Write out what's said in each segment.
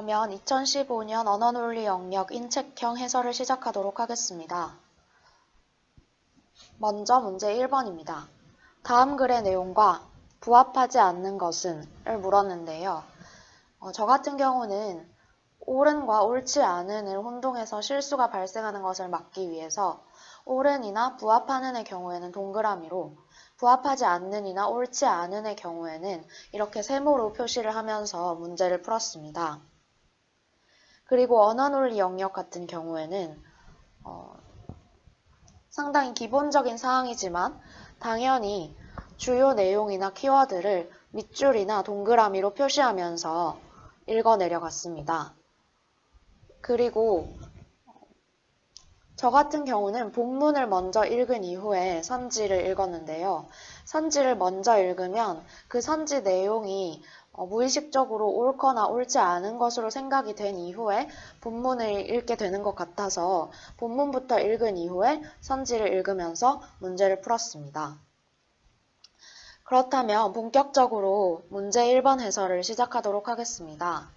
그러면 2015년 언어논리 영역 인책형 해설을 시작하도록 하겠습니다. 먼저 문제 1번입니다. 다음 글의 내용과 부합하지 않는 것은? 을 물었는데요. 저 같은 경우는 옳은과 옳지 않은을 혼동해서 실수가 발생하는 것을 막기 위해서 옳은이나 부합하는의 경우에는 동그라미로, 부합하지 않는이나 옳지 않은의 경우에는 이렇게 세모로 표시를 하면서 문제를 풀었습니다. 그리고 언어논리 영역 같은 경우에는 상당히 기본적인 사항이지만 당연히 주요 내용이나 키워드를 밑줄이나 동그라미로 표시하면서 읽어내려갔습니다. 그리고 저 같은 경우는 본문을 먼저 읽은 이후에 선지를 읽었는데요. 선지를 먼저 읽으면 그 선지 내용이 무의식적으로 옳거나 옳지 않은 것으로 생각이 된 이후에 본문을 읽게 되는 것 같아서 본문부터 읽은 이후에 선지를 읽으면서 문제를 풀었습니다. 그렇다면 본격적으로 문제 1번 해설을 시작하도록 하겠습니다.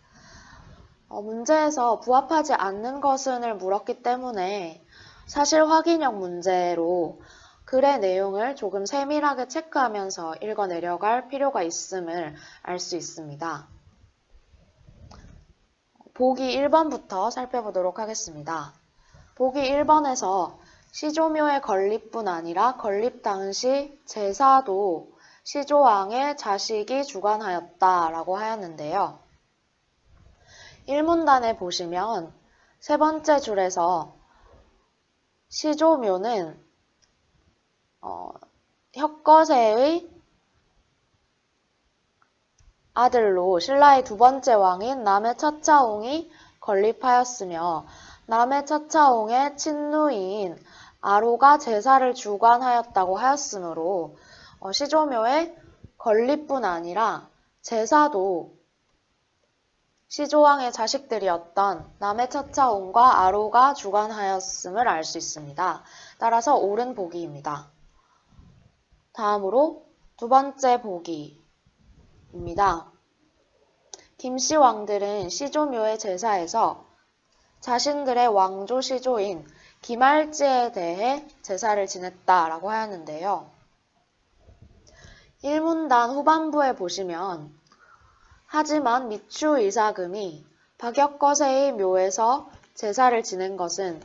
문제에서 부합하지 않는 것은을 물었기 때문에 사실 확인형 문제로 글의 내용을 조금 세밀하게 체크하면서 읽어내려갈 필요가 있음을 알 수 있습니다. 보기 1번부터 살펴보도록 하겠습니다. 보기 1번에서 시조묘의 건립뿐 아니라 건립 당시 제사도 시조왕의 자식이 주관하였다 라고 하였는데요. 1문단에 보시면 세 번째 줄에서 시조묘는 혁거세의 아들로 신라의 두 번째 왕인 남의 차차옹이 건립하였으며 남의 차차옹의 친누이인 아로가 제사를 주관하였다고 하였으므로 시조묘의 건립뿐 아니라 제사도 시조왕의 자식들이었던 남의 차차옹과 아로가 주관하였음을 알 수 있습니다. 따라서 옳은 보기입니다. 다음으로 두 번째 보기입니다. 김씨 왕들은 시조묘의 제사에서 자신들의 왕조 시조인 김할지에 대해 제사를 지냈다라고 하였는데요. 1문단 후반부에 보시면 하지만 미추 이사금이 박혁거세의 묘에서 제사를 지낸 것은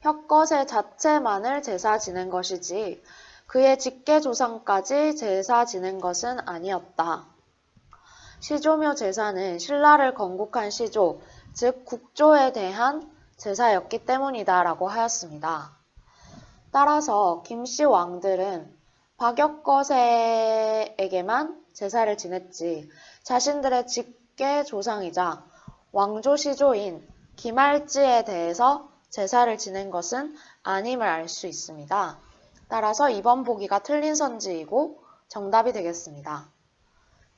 혁거세 자체만을 제사 지낸 것이지 그의 직계조상까지 제사 지낸 것은 아니었다. 시조묘 제사는 신라를 건국한 시조, 즉 국조에 대한 제사였기 때문이다 라고 하였습니다. 따라서 김씨 왕들은 박혁거세에게만 제사를 지냈지 자신들의 직계조상이자 왕조 시조인 김할지에 대해서 제사를 지낸 것은 아님을 알 수 있습니다. 따라서 2번 보기가 틀린 선지이고 정답이 되겠습니다.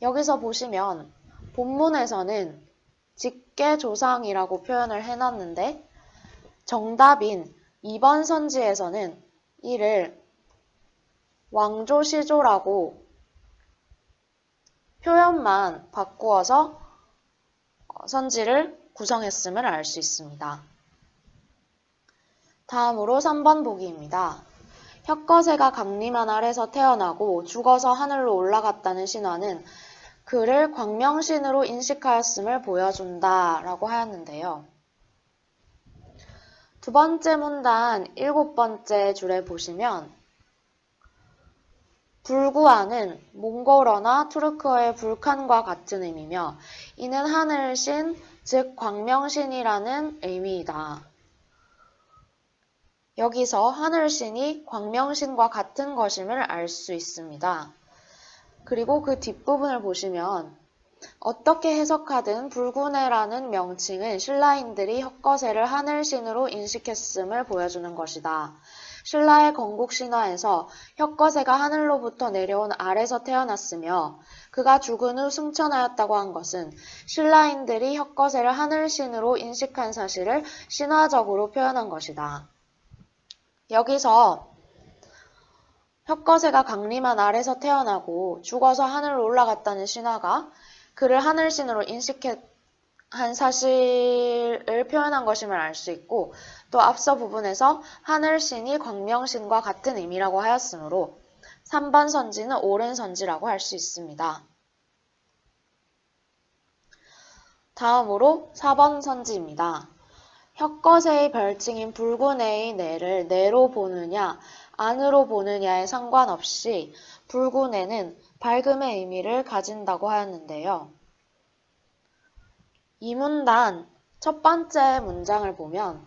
여기서 보시면 본문에서는 직계조상이라고 표현을 해놨는데 정답인 2번 선지에서는 이를 왕조 시조라고 표현만 바꾸어서 선지를 구성했음을 알 수 있습니다. 다음으로 3번 보기입니다. 혁거세가 강림한 아래서 태어나고 죽어서 하늘로 올라갔다는 신화는 그를 광명신으로 인식하였음을 보여준다 라고 하였는데요. 두 번째 문단 7번째 줄에 보시면 불구아는 몽골어나 투르크어의 불칸과 같은 의미며 이는 하늘신, 즉 광명신이라는 의미이다. 여기서 하늘신이 광명신과 같은 것임을 알 수 있습니다. 그리고 그 뒷부분을 보시면 어떻게 해석하든 불구네라는 명칭은 신라인들이 혁거세를 하늘신으로 인식했음을 보여주는 것이다. 신라의 건국 신화에서 혁거세가 하늘로부터 내려온 알에서 태어났으며 그가 죽은 후 승천하였다고 한 것은 신라인들이 혁거세를 하늘신으로 인식한 사실을 신화적으로 표현한 것이다. 여기서 혁거세가 강림한 알에서 태어나고 죽어서 하늘로 올라갔다는 신화가 그를 하늘신으로 인식했고 한 사실을 표현한 것임을 알 수 있고 또 앞서 부분에서 하늘신이 광명신과 같은 의미라고 하였으므로 3번 선지는 옳은 선지라고 할 수 있습니다. 다음으로 4번 선지입니다. 혁거세의 별칭인 붉은 애의 내를 내로 보느냐 안으로 보느냐에 상관없이 붉은 애는 밝음의 의미를 가진다고 하였는데요. 이 문단 첫 번째 문장을 보면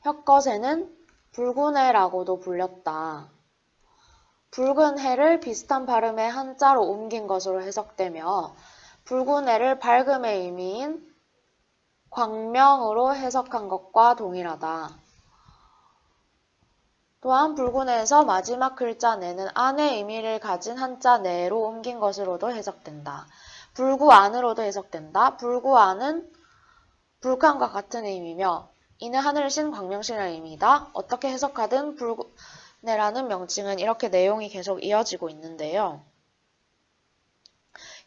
혁거세는 붉은 해라고도 불렸다. 붉은 해를 비슷한 발음의 한자로 옮긴 것으로 해석되며 붉은 해를 밝음의 의미인 광명으로 해석한 것과 동일하다. 또한 붉은 해에서 마지막 글자 내는 안의 의미를 가진 한자 내로 옮긴 것으로도 해석된다. 불구 안으로도 해석된다. 불구 안은 불감과 같은 의미며 이는 하늘신 광명신의 의미다. 어떻게 해석하든 붉은해라는 명칭은 이렇게 내용이 계속 이어지고 있는데요.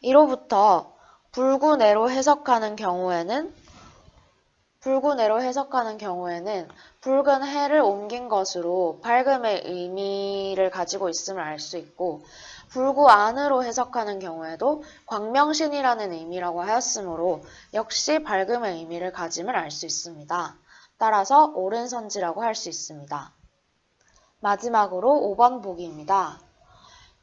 이로부터 붉은해로 해석하는 경우에는 붉은 해를 옮긴 것으로 밝음의 의미를 가지고 있음을 알 수 있고 불구 안으로 해석하는 경우에도 광명신이라는 의미라고 하였으므로 역시 밝음의 의미를 가짐을 알 수 있습니다. 따라서 옳은 선지라고 할 수 있습니다. 마지막으로 5번 보기입니다.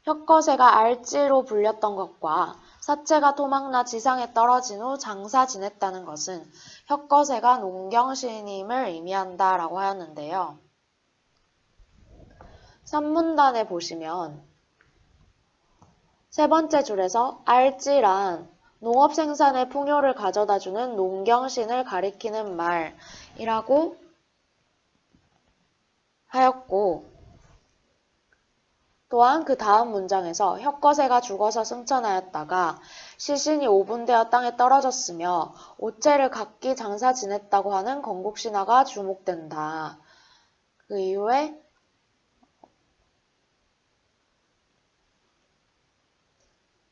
혁거세가 알지로 불렸던 것과 사체가 토막나 지상에 떨어진 후 장사 지냈다는 것은 혁거세가 농경신임을 의미한다 라고 하였는데요. 3문단에 보시면 세 번째 줄에서 알지란 농업 생산의 풍요를 가져다주는 농경신을 가리키는 말이라고 하였고 또한 그 다음 문장에서 혁거세가 죽어서 승천하였다가 시신이 오분되어 땅에 떨어졌으며 오체를 각기 장사 지냈다고 하는 건국신화가 주목된다. 그 이후에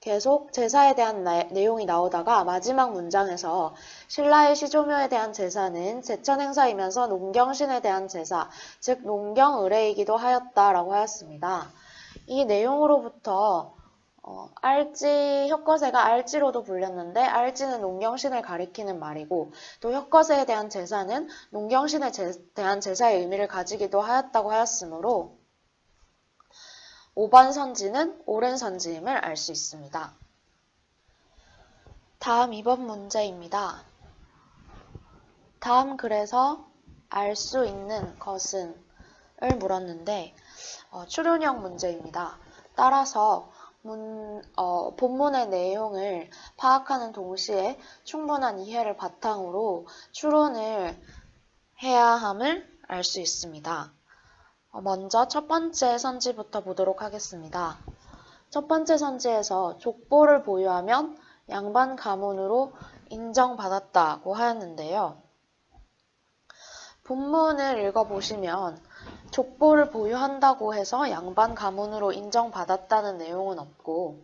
계속 제사에 대한 내용이 나오다가 마지막 문장에서 신라의 시조묘에 대한 제사는 제천 행사이면서 농경신에 대한 제사, 즉 농경의례이기도 하였다라고 하였습니다. 이 내용으로부터 혁거세가 알지로도 불렸는데 알지는 농경신을 가리키는 말이고 또 혁거세에 대한 제사는 농경신에 대한 제사의 의미를 가지기도 하였다고 하였으므로 5번 선지는 옳은 선지임을 알 수 있습니다. 다음 2번 문제입니다. 다음 글에서 알 수 있는 것은 을 물었는데 추론형 문제입니다. 따라서 본문의 내용을 파악하는 동시에 충분한 이해를 바탕으로 추론을 해야 함을 알 수 있습니다. 먼저 첫 번째 선지부터 보도록 하겠습니다. 첫 번째 선지에서 족보를 보유하면 양반 가문으로 인정받았다고 하였는데요. 본문을 읽어보시면 족보를 보유한다고 해서 양반 가문으로 인정받았다는 내용은 없고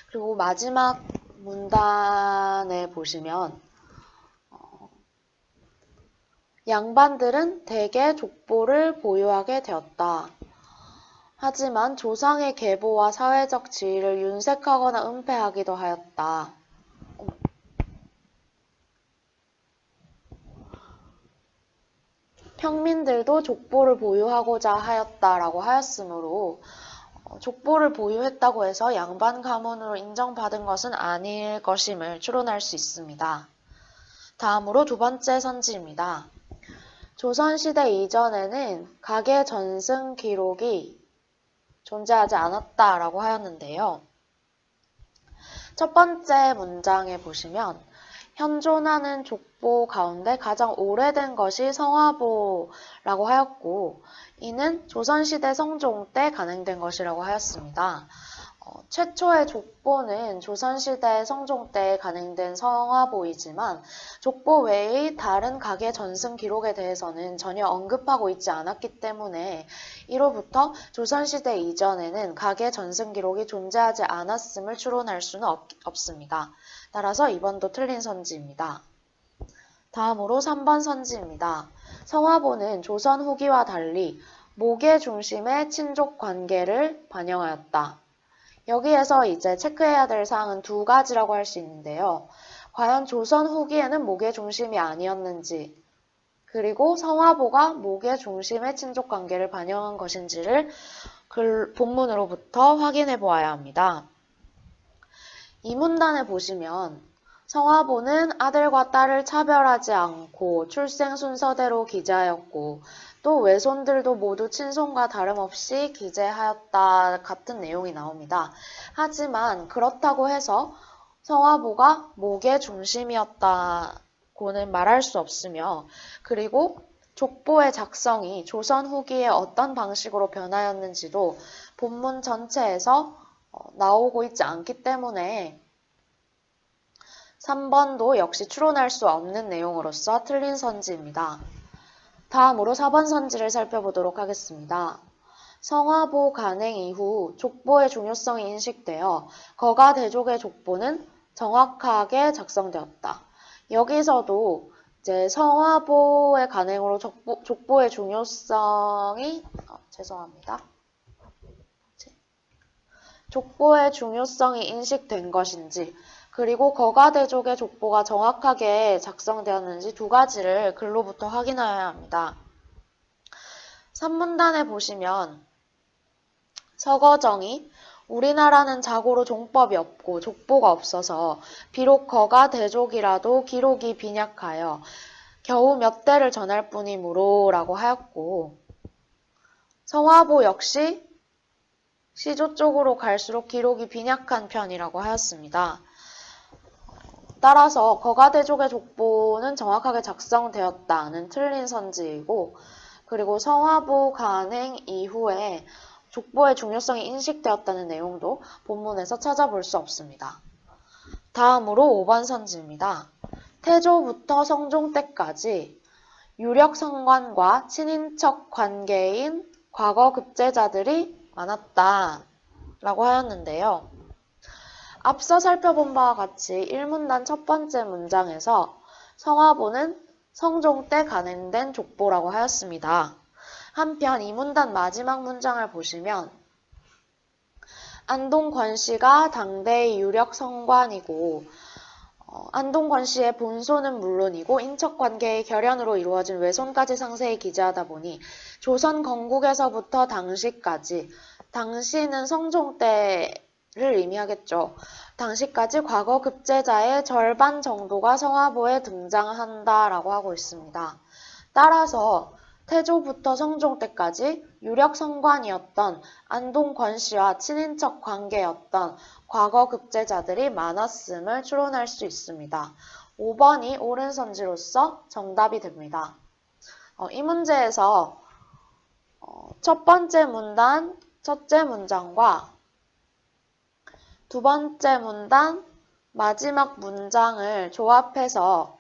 그리고 마지막 문단에 보시면 양반들은 대개 족보를 보유하게 되었다. 하지만 조상의 계보와 사회적 지위를 윤색하거나 은폐하기도 하였다. 평민들도 족보를 보유하고자 하였다라고 하였으므로 족보를 보유했다고 해서 양반 가문으로 인정받은 것은 아닐 것임을 추론할 수 있습니다. 다음으로 두 번째 선지입니다. 조선시대 이전에는 가계 전승 기록이 존재하지 않았다라고 하였는데요. 첫 번째 문장에 보시면 현존하는 족보 가운데 가장 오래된 것이 성화보라고 하였고 이는 조선시대 성종 때 간행된 것이라고 하였습니다. 최초의 족보는 조선시대 성종 때 간행된 성화보이지만 족보 외의 다른 가계 전승 기록에 대해서는 전혀 언급하고 있지 않았기 때문에 이로부터 조선시대 이전에는 가계 전승 기록이 존재하지 않았음을 추론할 수는 없습니다. 따라서 2번도 틀린 선지입니다. 다음으로 3번 선지입니다. 성화보는 조선 후기와 달리 목의 중심의 친족 관계를 반영하였다. 여기에서 이제 체크해야 될 사항은 두 가지라고 할 수 있는데요. 과연 조선 후기에는 목의 중심이 아니었는지, 그리고 성화보가 목의 중심의 친족 관계를 반영한 것인지를 본문으로부터 확인해 보아야 합니다. 이 문단에 보시면 성화보는 아들과 딸을 차별하지 않고 출생 순서대로 기재하였고 또 외손들도 모두 친손과 다름없이 기재하였다 같은 내용이 나옵니다. 하지만 그렇다고 해서 성화보가 목의 중심이었다고는 말할 수 없으며 그리고 족보의 작성이 조선 후기에 어떤 방식으로 변하였는지도 본문 전체에서 나오고 있지 않기 때문에 3번도 역시 추론할 수 없는 내용으로서 틀린 선지입니다. 다음으로 4번 선지를 살펴보도록 하겠습니다. 성화보 간행 이후 족보의 중요성이 인식되어 거가 대족의 족보는 정확하게 작성되었다. 여기서도 이제 성화보의 간행으로 족보의 중요성이 족보의 중요성이 인식된 것인지 그리고 거가대족의 족보가 정확하게 작성되었는지 두 가지를 글로부터 확인하여야 합니다. 3문단에 보시면 서거정이 우리나라는 자고로 종법이 없고 족보가 없어서 비록 거가대족이라도 기록이 빈약하여 겨우 몇 대를 전할 뿐이므로 라고 하였고 성화보 역시 시조 쪽으로 갈수록 기록이 빈약한 편이라고 하였습니다. 따라서 거가대족의 족보는 정확하게 작성되었다는 틀린 선지이고 그리고 성화보 간행 이후에 족보의 중요성이 인식되었다는 내용도 본문에서 찾아볼 수 없습니다. 다음으로 5번 선지입니다. 태조부터 성종 때까지 유력 성관과 친인척 관계인 과거 급제자들이 많았다 라고 하였는데요. 앞서 살펴본 바와 같이 1문단 첫 번째 문장에서 성화보는 성종 때 간행된 족보라고 하였습니다. 한편 이 문단 마지막 문장을 보시면 안동권 씨가 당대의 유력 성관이고 안동권 씨의 본소는 물론이고 인척관계의 결연으로 이루어진 외손까지 상세히 기재하다 보니 조선 건국에서부터 당시까지 당시는 성종 때를 의미하겠죠. 당시까지 과거 급제자의 절반 정도가 성화보에 등장한다라고 하고 있습니다. 따라서 태조부터 성종 때까지 유력 성관이었던 안동권 씨와 친인척 관계였던 과거 급제자들이 많았음을 추론할 수 있습니다. 5번이 옳은 선지로서 정답이 됩니다. 이 문제에서 첫 번째 문단 첫째 문장과 두 번째 문단 마지막 문장을 조합해서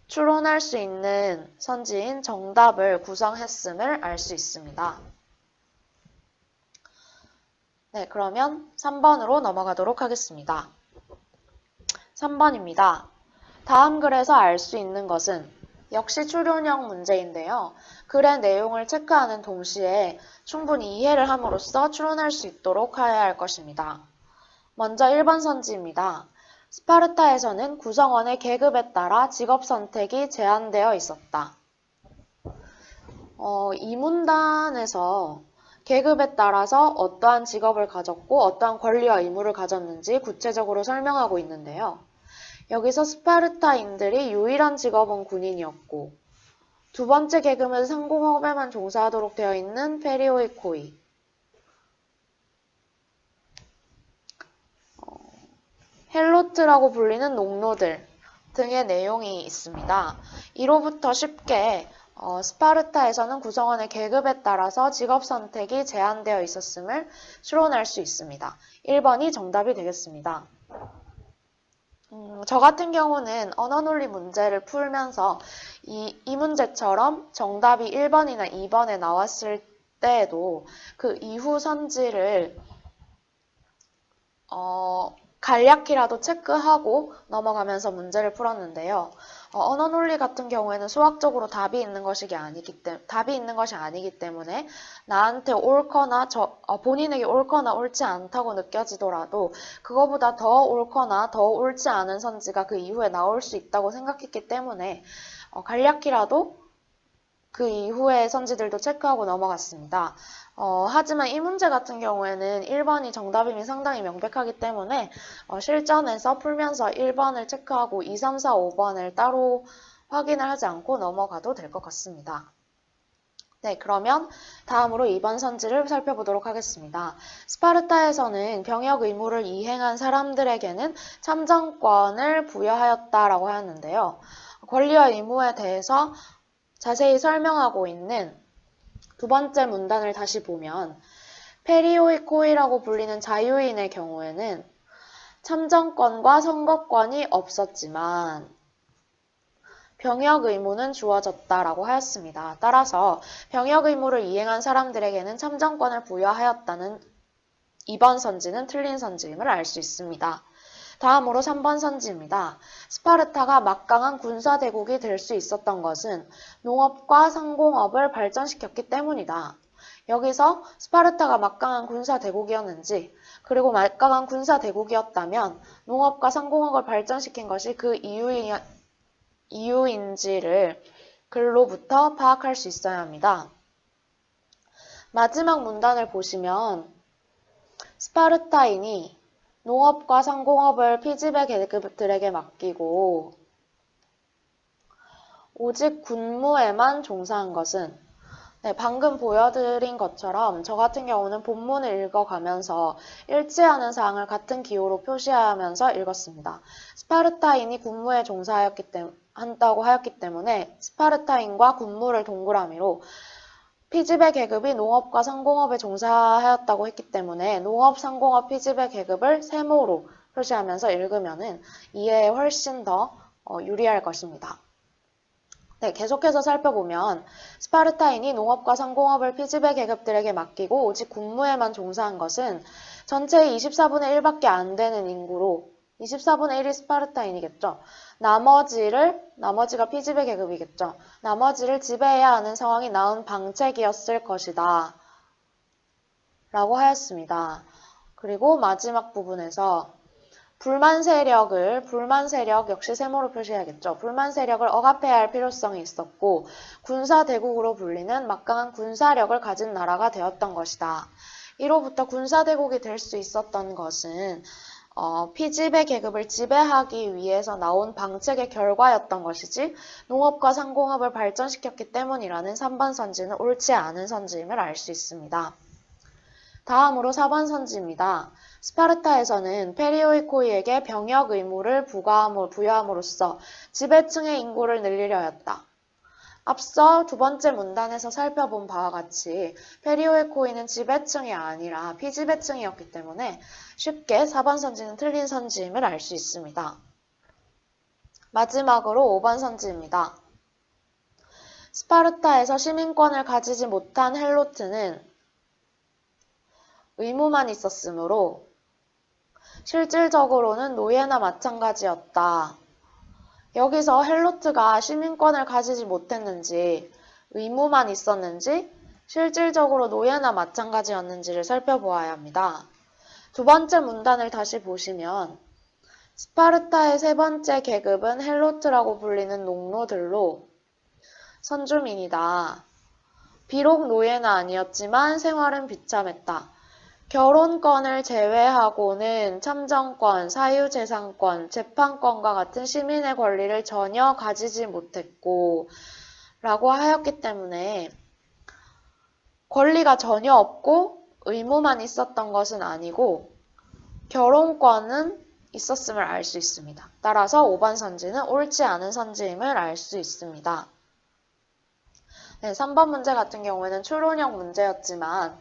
추론할 수 있는 선지인 정답을 구성했음을 알 수 있습니다. 네, 그러면 3번으로 넘어가도록 하겠습니다. 3번입니다. 다음 글에서 알 수 있는 것은 역시 추론형 문제인데요. 글의 내용을 체크하는 동시에 충분히 이해를 함으로써 추론할 수 있도록 하여야 할 것입니다. 먼저 1번 선지입니다. 스파르타에서는 구성원의 계급에 따라 직업 선택이 제한되어 있었다. 이 문단에서 계급에 따라서 어떠한 직업을 가졌고 어떠한 권리와 의무를 가졌는지 구체적으로 설명하고 있는데요. 여기서 스파르타인들이 유일한 직업은 군인이었고 두 번째 계급은 상공업에만 종사하도록 되어 있는 페리오이코이 헬로트라고 불리는 농노들 등의 내용이 있습니다. 이로부터 쉽게 스파르타에서는 구성원의 계급에 따라서 직업 선택이 제한되어 있었음을 추론할 수 있습니다. 1번이 정답이 되겠습니다. 저 같은 경우는 언어논리 문제를 풀면서 이 문제처럼 정답이 1번이나 2번에 나왔을 때에도 그 이후 선지를 간략히라도 체크하고 넘어가면서 문제를 풀었는데요. 언어 논리 같은 경우에는 수학적으로 답이 있는 것이 아니기 때문에 나한테 옳거나 본인에게 옳거나 옳지 않다고 느껴지더라도 그거보다 더 옳거나 더 옳지 않은 선지가 그 이후에 나올 수 있다고 생각했기 때문에 간략히라도 그 이후의 선지들도 체크하고 넘어갔습니다. 하지만 이 문제 같은 경우에는 1번이 정답임이 상당히 명백하기 때문에 실전에서 풀면서 1번을 체크하고 2, 3, 4, 5번을 따로 확인을 하지 않고 넘어가도 될 것 같습니다. 네, 그러면 다음으로 2번 선지를 살펴보도록 하겠습니다. 스파르타에서는 병역 의무를 이행한 사람들에게는 참정권을 부여하였다라고 하였는데요. 권리와 의무에 대해서 자세히 설명하고 있는 두 번째 문단을 다시 보면 페리오이코이라고 불리는 자유인의 경우에는 참정권과 선거권이 없었지만 병역 의무는 주어졌다라고 하였습니다. 따라서 병역 의무를 이행한 사람들에게는 참정권을 부여하였다는 2번 선지는 틀린 선지임을 알 수 있습니다. 다음으로 3번 선지입니다. 스파르타가 막강한 군사대국이 될 수 있었던 것은 농업과 상공업을 발전시켰기 때문이다. 여기서 스파르타가 막강한 군사대국이었는지 그리고 막강한 군사대국이었다면 농업과 상공업을 발전시킨 것이 그 이유인지를 글로부터 파악할 수 있어야 합니다. 마지막 문단을 보시면 스파르타인이 농업과 상공업을 피지배 계급들에게 맡기고 오직 군무에만 종사한 것은 방금 보여드린 것처럼 저 같은 경우는 본문을 읽어가면서 일치하는 사항을 같은 기호로 표시하면서 읽었습니다. 스파르타인이 군무에 한다고 하였기 때문에 스파르타인과 군무를 동그라미로 피지배 계급이 농업과 상공업에 종사하였다고 했기 때문에 농업, 상공업, 피지배 계급을 세모로 표시하면서 읽으면 이해에 훨씬 더 유리할 것입니다. 네, 계속해서 살펴보면 스파르타인이 농업과 상공업을 피지배 계급들에게 맡기고 오직 군무에만 종사한 것은 전체의 24분의 1밖에 안 되는 인구로 24분의 1이 스파르타인이겠죠. 나머지가 피지배 계급이겠죠. 나머지를 지배해야 하는 상황이 나온 방책이었을 것이다. 라고 하였습니다. 그리고 마지막 부분에서 불만 세력 역시 세모로 표시해야겠죠. 불만 세력을 억압해야 할 필요성이 있었고 군사대국으로 불리는 막강한 군사력을 가진 나라가 되었던 것이다. 이로부터 군사대국이 될 수 있었던 것은 피지배 계급을 지배하기 위해서 나온 방책의 결과였던 것이지 농업과 상공업을 발전시켰기 때문이라는 3번 선지는 옳지 않은 선지임을 알 수 있습니다. 다음으로 4번 선지입니다. 스파르타에서는 페리오이코이에게 병역 의무를 부여함으로써 지배층의 인구를 늘리려 하였다. 앞서 두 번째 문단에서 살펴본 바와 같이 페리오이코이는 지배층이 아니라 피지배층이었기 때문에 쉽게 4번 선지는 틀린 선지임을 알 수 있습니다. 마지막으로 5번 선지입니다. 스파르타에서 시민권을 가지지 못한 헬로트는 의무만 있었으므로 실질적으로는 노예나 마찬가지였다. 여기서 헬로트가 시민권을 가지지 못했는지 의무만 있었는지 실질적으로 노예나 마찬가지였는지를 살펴보아야 합니다. 두 번째 문단을 다시 보시면 스파르타의 세 번째 계급은 헬로트라고 불리는 농노들로 선주민이다. 비록 노예는 아니었지만 생활은 비참했다. 결혼권을 제외하고는 참정권, 사유재산권, 재판권과 같은 시민의 권리를 전혀 가지지 못했고 라고 하였기 때문에 권리가 전혀 없고 의무만 있었던 것은 아니고 결혼권은 있었음을 알 수 있습니다. 따라서 5번 선지는 옳지 않은 선지임을 알 수 있습니다. 네, 3번 문제 같은 경우에는 추론형 문제였지만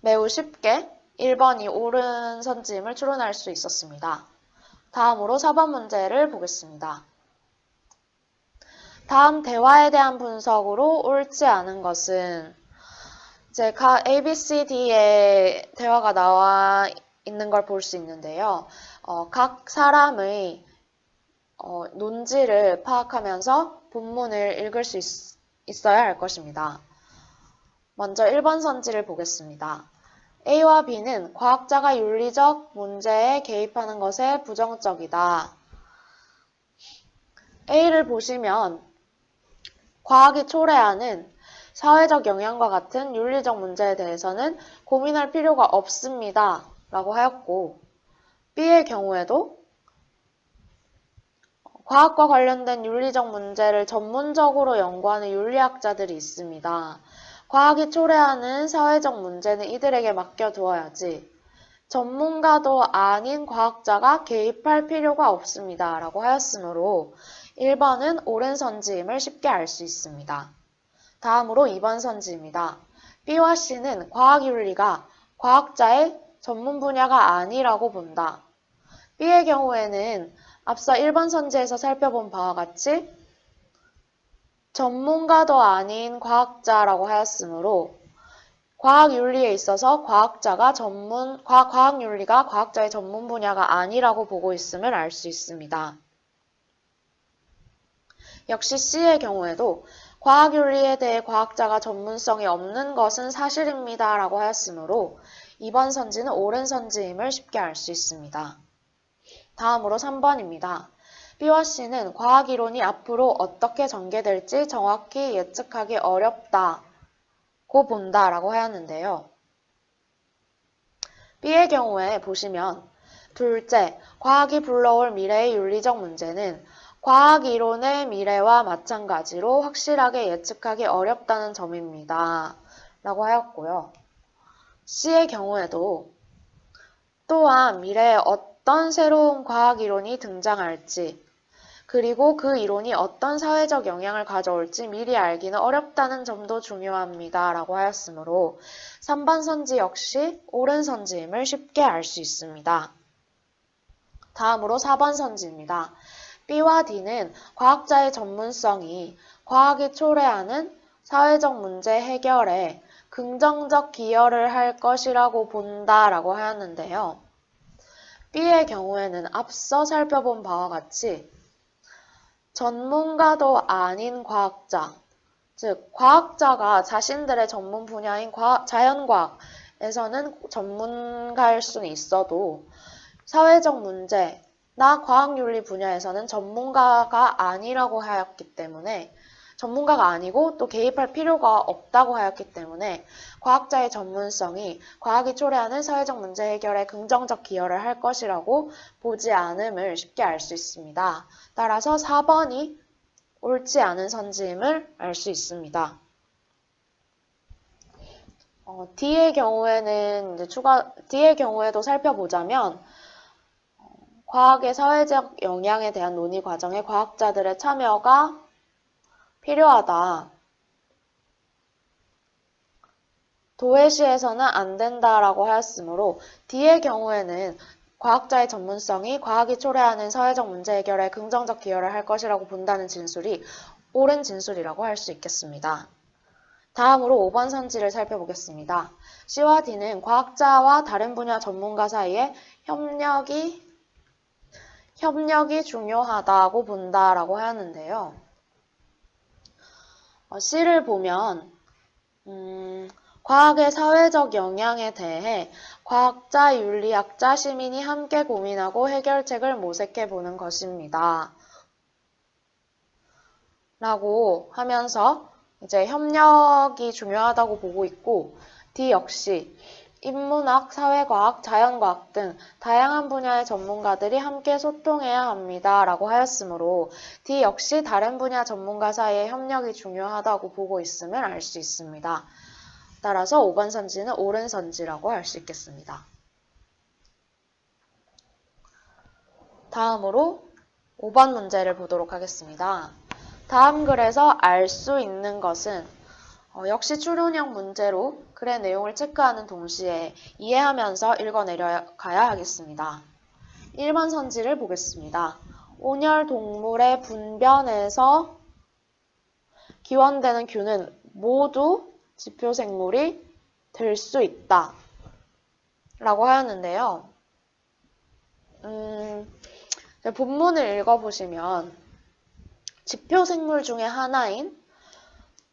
매우 쉽게 1번이 옳은 선지임을 추론할 수 있었습니다. 다음으로 4번 문제를 보겠습니다. 다음 대화에 대한 분석으로 옳지 않은 것은 이제 A, B, C, D의 대화가 나와 있는 걸 볼 수 있는데요. 각 사람의 논지를 파악하면서 본문을 읽을 수 있어야 할 것입니다. 먼저 1번 선지를 보겠습니다. A와 B는 과학자가 윤리적 문제에 개입하는 것에 부정적이다. A를 보시면 과학이 초래하는 사회적 영향과 같은 윤리적 문제에 대해서는 고민할 필요가 없습니다. 라고 하였고, B의 경우에도 과학과 관련된 윤리적 문제를 전문적으로 연구하는 윤리학자들이 있습니다. 과학이 초래하는 사회적 문제는 이들에게 맡겨두어야지 전문가도 아닌 과학자가 개입할 필요가 없습니다. 라고 하였으므로 1번은 옳은 선지임을 쉽게 알 수 있습니다. 다음으로 2번 선지입니다. B와 C는 과학윤리가 과학자의 전문 분야가 아니라고 본다. B의 경우에는 앞서 1번 선지에서 살펴본 바와 같이 전문가도 아닌 과학자라고 하였으므로 과학윤리에 있어서 과학윤리가 과학자의 전문 분야가 아니라고 보고 있음을 알 수 있습니다. 역시 C의 경우에도 과학윤리에 대해 과학자가 전문성이 없는 것은 사실입니다. 라고 하였으므로 이번 선지는 옳은 선지임을 쉽게 알 수 있습니다. 다음으로 3번입니다. B와 C는 과학이론이 앞으로 어떻게 전개될지 정확히 예측하기 어렵다고 본다라고 하였는데요. B의 경우에 보시면 둘째, 과학이 불러올 미래의 윤리적 문제는 과학이론의 미래와 마찬가지로 확실하게 예측하기 어렵다는 점입니다. 라고 하였고요. C의 경우에도 또한 미래에 어떤 새로운 과학이론이 등장할지 그리고 그 이론이 어떤 사회적 영향을 가져올지 미리 알기는 어렵다는 점도 중요합니다. 라고 하였으므로 3번 선지 역시 옳은 선지임을 쉽게 알 수 있습니다. 다음으로 4번 선지입니다. B와 D는 과학자의 전문성이 과학이 초래하는 사회적 문제 해결에 긍정적 기여를 할 것이라고 본다라고 하였는데요. B의 경우에는 앞서 살펴본 바와 같이 전문가도 아닌 과학자, 즉 과학자가 자신들의 전문 분야인 자연과학에서는 전문가일 수는 있어도 사회적 문제나 과학윤리 분야에서는 전문가가 아니라고 하였기 때문에 전문가가 아니고 또 개입할 필요가 없다고 하였기 때문에 과학자의 전문성이 과학이 초래하는 사회적 문제 해결에 긍정적 기여를 할 것이라고 보지 않음을 쉽게 알 수 있습니다. 따라서 4번이 옳지 않은 선지임을 알 수 있습니다. D의 경우에도 살펴보자면 과학의 사회적 영향에 대한 논의 과정에 과학자들의 참여가 필요하다. 도외시에서는 안 된다라고 하였으므로 D의 경우에는 과학자의 전문성이 과학이 초래하는 사회적 문제 해결에 긍정적 기여를 할 것이라고 본다는 진술이 옳은 진술이라고 할 수 있겠습니다. 다음으로 5번 선지를 살펴보겠습니다. C와 D는 과학자와 다른 분야 전문가 사이에 협력이 중요하다고 본다라고 하였는데요. C를 보면 과학의 사회적 영향에 대해 과학자, 윤리학자, 시민이 함께 고민하고 해결책을 모색해 보는 것입니다. 라고 하면서 이제 협력이 중요하다고 보고 있고 D 역시 인문학, 사회과학, 자연과학 등 다양한 분야의 전문가들이 함께 소통해야 합니다. 라고 하였으므로 D 역시 다른 분야 전문가 사이의 협력이 중요하다고 보고 있음을 알 수 있습니다. 따라서 5번 선지는 옳은 선지라고 할 수 있겠습니다. 다음으로 5번 문제를 보도록 하겠습니다. 다음 글에서 알 수 있는 것은 역시 추론형 문제로 글의 내용을 체크하는 동시에 이해하면서 읽어내려가야 하겠습니다. 1번 선지를 보겠습니다. 온열 동물의 분변에서 기원되는 균은 모두 지표생물이 될 수 있다. 라고 하였는데요. 본문을 읽어보시면 지표생물 중에 하나인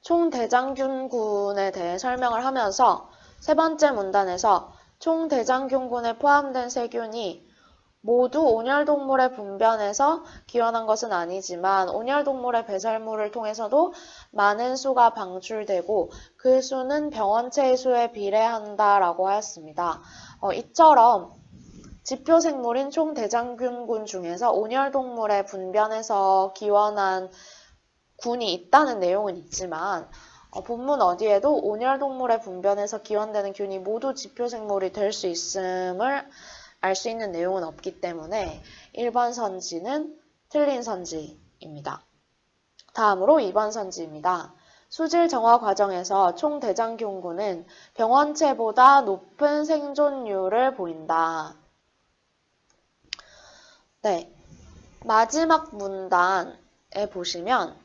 총대장균군에 대해 설명을 하면서 세 번째 문단에서 총대장균군에 포함된 세균이 모두 온열동물의 분변에서 기원한 것은 아니지만 온열동물의 배설물을 통해서도 많은 수가 방출되고 그 수는 병원체의 수에 비례한다라고 하였습니다. 이처럼 지표생물인 총대장균군 중에서 온열동물의 분변에서 기원한 군이 있다는 내용은 있지만 본문 어디에도 온열동물의 분변에서 기원되는 균이 모두 지표생물이 될 수 있음을 알 수 있는 내용은 없기 때문에 1번 선지는 틀린 선지입니다. 다음으로 2번 선지입니다. 수질 정화 과정에서 총대장균군은 병원체보다 높은 생존율을 보인다. 네, 마지막 문단에 보시면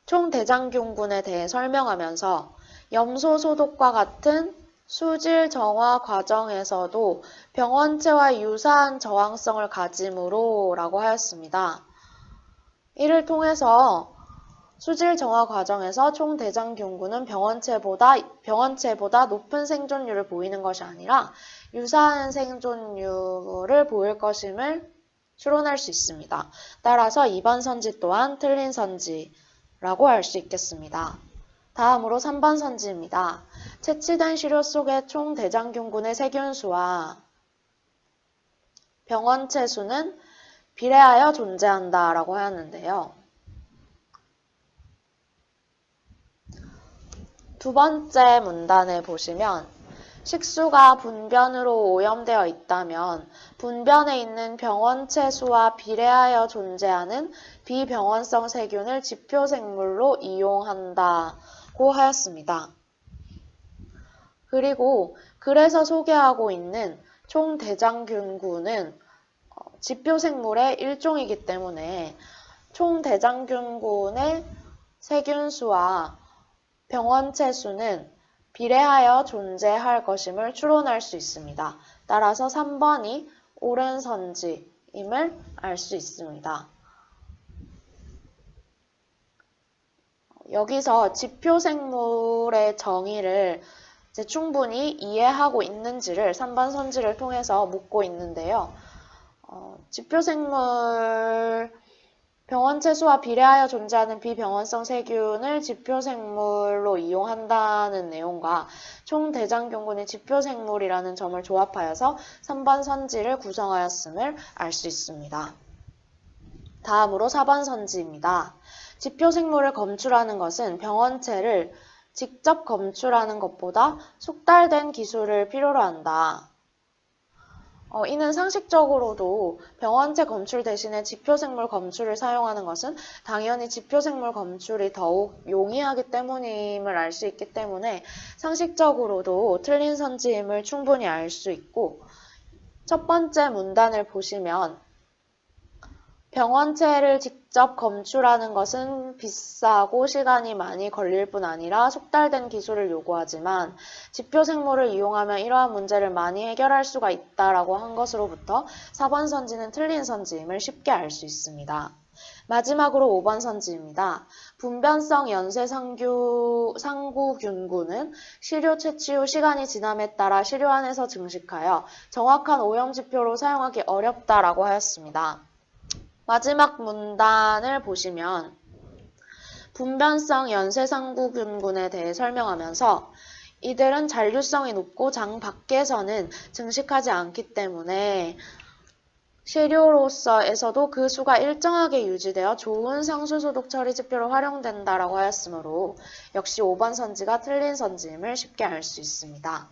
총대장균군에 대해 설명하면서 염소 소독과 같은 수질 정화 과정에서도 병원체와 유사한 저항성을 가지므로 라고 하였습니다. 이를 통해서 수질 정화 과정에서 총대장균군은 병원체보다 높은 생존율을 보이는 것이 아니라 유사한 생존율을 보일 것임을 추론할 수 있습니다. 따라서 2번 선지 또한 틀린 선지라고 할 수 있겠습니다. 다음으로 3번 선지입니다. 채취된 시료 속의 총대장균군의 세균수와 병원체 수는 비례하여 존재한다 라고 하였는데요. 두 번째 문단에 보시면 식수가 분변으로 오염되어 있다면 분변에 있는 병원체 수와 비례하여 존재하는 비병원성 세균을 지표생물로 이용한다고 하였습니다. 그리고 그래서 소개하고 있는 총대장균군은 지표생물의 일종이기 때문에 총대장균군의 세균수와 병원체 수는 비례하여 존재할 것임을 추론할 수 있습니다. 따라서 3번이 옳은 선지임을 알 수 있습니다. 여기서 지표생물의 정의를 이제 충분히 이해하고 있는지를 3번 선지를 통해서 묻고 있는데요. 지표생물 병원체 수와 비례하여 존재하는 비병원성 세균을 지표생물로 이용한다는 내용과 총대장균군이 지표생물이라는 점을 조합하여서 3번 선지를 구성하였음을 알 수 있습니다. 다음으로 4번 선지입니다. 지표생물을 검출하는 것은 병원체를 직접 검출하는 것보다 숙달된 기술을 필요로 한다. 이는 상식적으로도 병원체 검출 대신에 지표생물 검출을 사용하는 것은 당연히 지표생물 검출이 더욱 용이하기 때문임을 알 수 있기 때문에 상식적으로도 틀린 선지임을 충분히 알 수 있고, 첫 번째 문단을 보시면 병원체를 직접 검출하는 것은 비싸고 시간이 많이 걸릴 뿐 아니라 숙달된 기술을 요구하지만 지표생물을 이용하면 이러한 문제를 많이 해결할 수가 있다라고 한 것으로부터 4번 선지는 틀린 선지임을 쉽게 알 수 있습니다. 마지막으로 5번 선지입니다. 분변성 연쇄상구균군은 시료 채취 후 시간이 지남에 따라 시료 안에서 증식하여 정확한 오염 지표로 사용하기 어렵다라고 하였습니다. 마지막 문단을 보시면 분변성 연쇄상구균군에 대해 설명하면서 이들은 잔류성이 높고 장 밖에서는 증식하지 않기 때문에 시료로서에서도 그 수가 일정하게 유지되어 좋은 상수소독 처리 지표로 활용된다라고 하였으므로 역시 5번 선지가 틀린 선지임을 쉽게 알 수 있습니다.